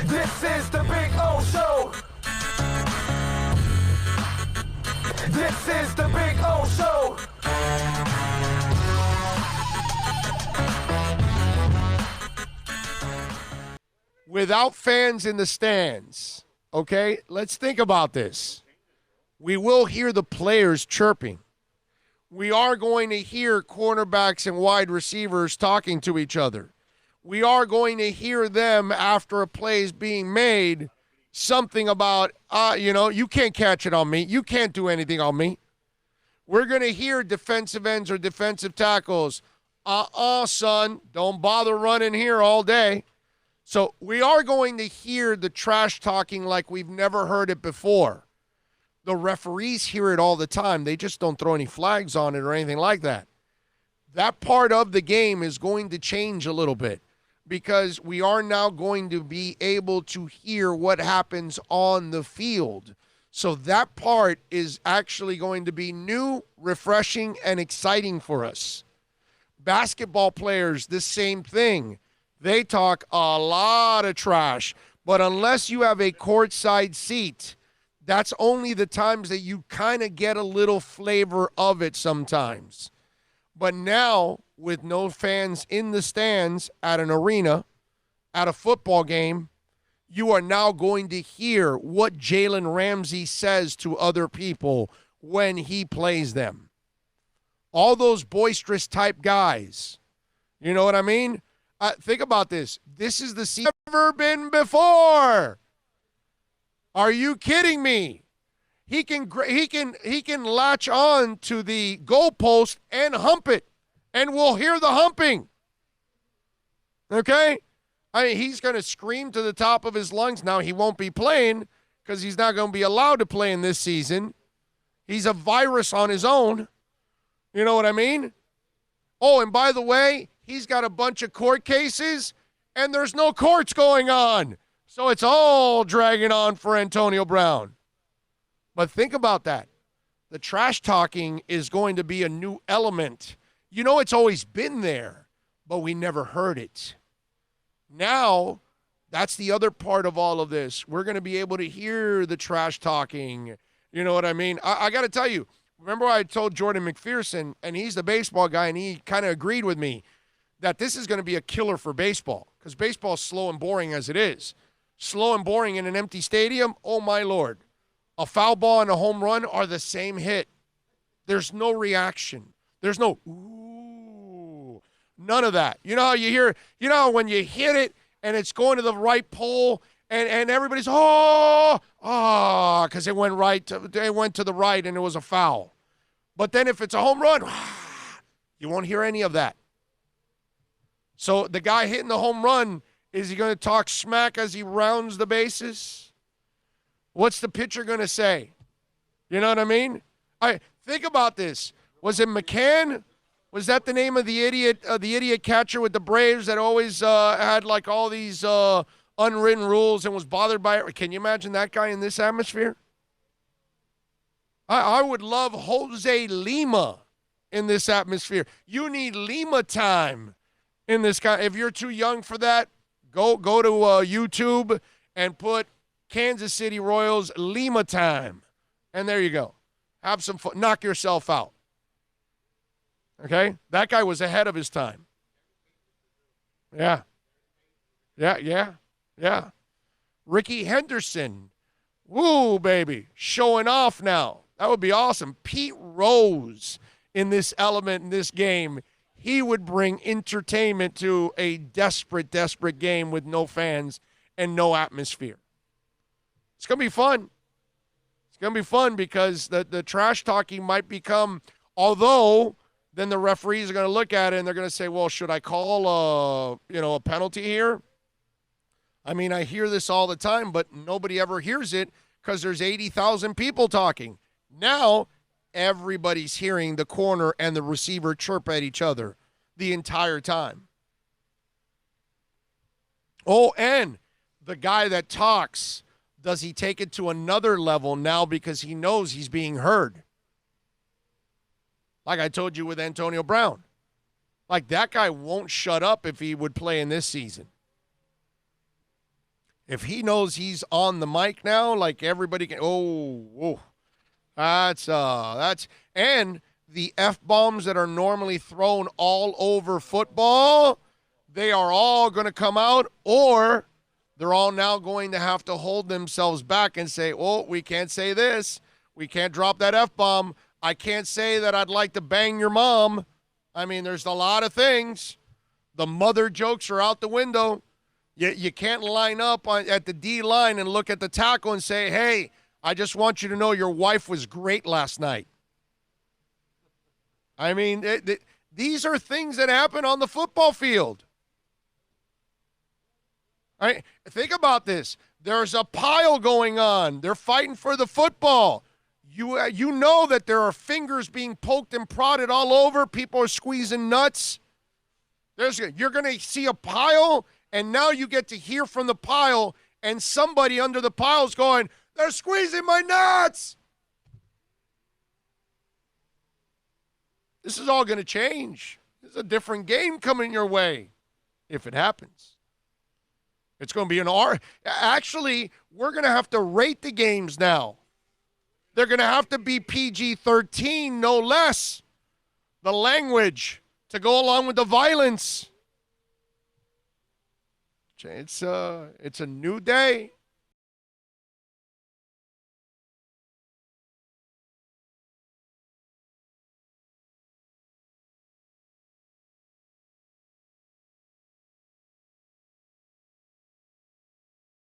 This is the Big O Show. This is the Big O Show. Without fans in the stands, okay, let's think about this. We will hear the players chirping. We are going to hear cornerbacks and wide receivers talking to each other. We are going to hear them after a play is being made, something about, you can't catch it on me. You can't do anything on me. We're going to hear defensive ends or defensive tackles. Son, don't bother running here all day. So we are going to hear the trash talking like we've never heard it before. The referees hear it all the time. They just don't throw any flags on it or anything like that. That part of the game is going to change a little bit because we are now going to be able to hear what happens on the field. So that part is actually going to be new, refreshing, and exciting for us. Basketball players, the same thing. They talk a lot of trash, but unless you have a courtside seat, that's only the times that you kind of get a little flavor of it sometimes. But now, with no fans in the stands at an arena, at a football game, you are now going to hear what Jalen Ramsey says to other people when he plays them. All those boisterous type guys. You know what I mean? Think about this. This is the season never been before. Are you kidding me? He can latch on to the goalpost and hump it, and we'll hear the humping. Okay? I mean, he's going to scream to the top of his lungs. Now, he won't be playing because he's not going to be allowed to play in this season. He's a virus on his own. You know what I mean? Oh, and by the way, he's got a bunch of court cases, and there's no courts going on. So it's all dragging on for Antonio Brown. But think about that. The trash talking is going to be a new element. You know, it's always been there, but we never heard it. Now, that's the other part of all of this. We're going to be able to hear the trash talking. You know what I mean? I got to tell you, remember I told Jordan McPherson, and he's the baseball guy, and he kind of agreed with me that this is going to be a killer for baseball because baseball is slow and boring as it is. Slow and boring in an empty stadium, oh my Lord. A foul ball and a home run are the same hit. There's no reaction. There's no, ooh, none of that. You know how you hear, when you hit it and it's going to the right pole and everybody's, because it went to the right and it was a foul. But then if it's a home run, you won't hear any of that. So the guy hitting the home run, is he going to talk smack as he rounds the bases? What's the pitcher going to say? You know what I mean? Think about this. Was it McCann? Was that the name of the idiot catcher with the Braves that always had like all these unwritten rules and was bothered by it? Can you imagine that guy in this atmosphere? I would love Jose Lima in this atmosphere. You need Lima time in this guy. If you're too young for that, go to YouTube and put Kansas City Royals Lima time. And there you go. Have some fun. Knock yourself out. Okay? That guy was ahead of his time. Yeah. Ricky Henderson. Woo, baby. Showing off now. That would be awesome. Pete Rose in this element in this game. He would bring entertainment to a desperate, desperate game with no fans and no atmosphere. It's going to be fun. It's going to be fun because the trash talking might become, although then the referees are going to look at it and they're going to say, well, should I call a penalty here? I mean, I hear this all the time, but nobody ever hears it because there's 80,000 people talking. Now, everybody's hearing the corner and the receiver chirp at each other the entire time. Oh, and the guy that talks, does he take it to another level now because he knows he's being heard? Like I told you with Antonio Brown. Like that guy won't shut up if he would play in this season. If he knows he's on the mic now, like everybody can, that's, and the F-bombs that are normally thrown all over football, they are all going to come out, or they're all now going to have to hold themselves back and say, oh, we can't say this. We can't drop that F-bomb. I can't say that I'd like to bang your mom. I mean, there's a lot of things. The mother jokes are out the window. You can't line up at the D line and look at the tackle and say, hey, I just want you to know your wife was great last night. I mean, these are things that happen on the football field. Think about this. There's a pile going on. They're fighting for the football. You know that there are fingers being poked and prodded all over. People are squeezing nuts. You're going to see a pile, and now you get to hear from the pile, and somebody under the pile is going, they're squeezing my nuts. This is all going to change. There's a different game coming your way if it happens. It's going to be an R. Actually, we're going to have to rate the games now. They're going to have to be PG-13, no less. The language to go along with the violence. It's a new day.